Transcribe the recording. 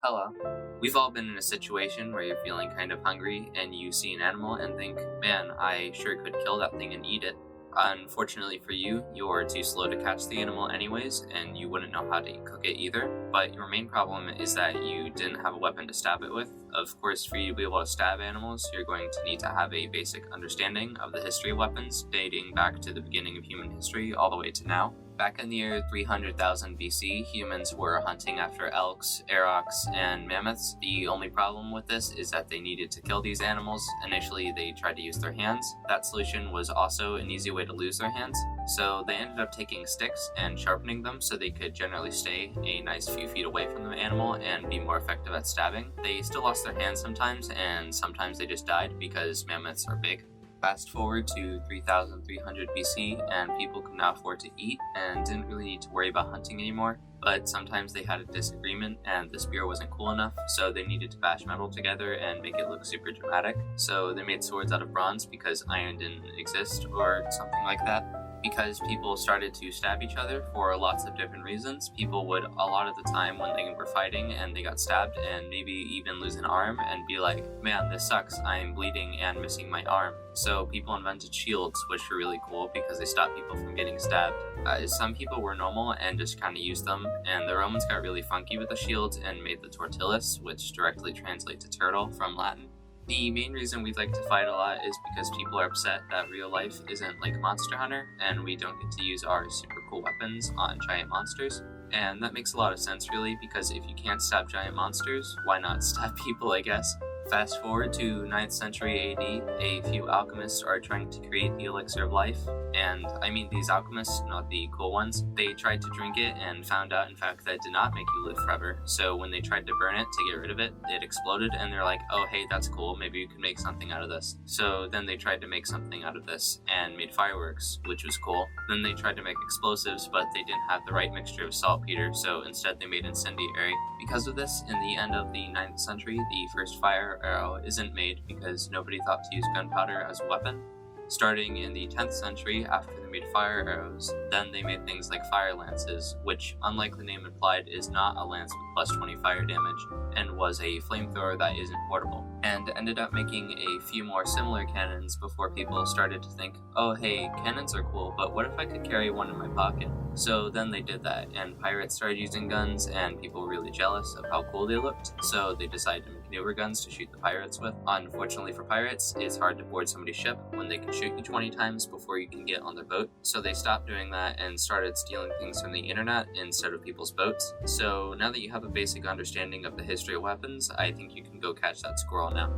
Hello. We've all been in a situation where you're feeling kind of hungry and you see an animal and think, man, I sure could kill that thing and eat it. Unfortunately for you, you're too slow to catch the animal anyways, and you wouldn't know how to cook it either. But your main problem is that you didn't have a weapon to stab it with. Of course, for you to be able to stab animals, you're going to need to have a basic understanding of the history of weapons, dating back to the beginning of human history all the way to now. Back in the year 300,000 BC, humans were hunting after elks, aurochs, and mammoths. The only problem with this is that they needed to kill these animals. Initially, they tried to use their hands. That solution was also an easy way to lose their hands, so they ended up taking sticks and sharpening them so they could generally stay a nice few feet away from the animal and be more effective at stabbing. They still lost their hands sometimes, and sometimes they just died because mammoths are big. Fast forward to 3300 BC, and people could now afford to eat and didn't really need to worry about hunting anymore. But sometimes they had a disagreement and the spear wasn't cool enough, so they needed to bash metal together and make it look super dramatic. So they made swords out of bronze because iron didn't exist or something like that. Because people started to stab each other for lots of different reasons, people would, a lot of the time when they were fighting and they got stabbed and maybe even lose an arm and be like, man, this sucks, I'm bleeding and missing my arm. So people invented shields, which were really cool because they stopped people from getting stabbed. Some people were normal and just kind of used them, and the Romans got really funky with the shields and made the tortillus, which directly translates to turtle from Latin. The main reason we like to fight a lot is because people are upset that real life isn't like Monster Hunter and we don't get to use our super cool weapons on giant monsters. And that makes a lot of sense really, because if you can't stab giant monsters, why not stab people, I guess? Fast forward to 9th century AD, a few alchemists are trying to create the elixir of life, and I mean these alchemists, not the cool ones. They tried to drink it and found out in fact that it did not make you live forever, so when they tried to burn it to get rid of it, it exploded and they're like, oh hey, that's cool, maybe you can make something out of this. So then they tried to make something out of this and made fireworks, which was cool. Then they tried to make explosives, but they didn't have the right mixture of saltpeter, so instead they made incendiary. Because of this, in the end of the 9th century, the first fire arrow isn't made because nobody thought to use gunpowder as a weapon. Starting in the 10th century, after they made fire arrows, then they made things like fire lances, which, unlike the name implied, is not a lance with plus 20 fire damage, and was a flamethrower that isn't portable, and ended up making a few more similar cannons before people started to think, oh hey, cannons are cool, but what if I could carry one in my pocket? So then they did that, and pirates started using guns, and people were really jealous of how cool they looked, so they decided to make newer guns to shoot the pirates with. Unfortunately for pirates, it's hard to board somebody's ship when they can shoot you 20 times before you can get on their boat, so they stopped doing that and started stealing things from the internet instead of people's boats. So now that you have a basic understanding of the history of weapons, I think you can go catch that squirrel now.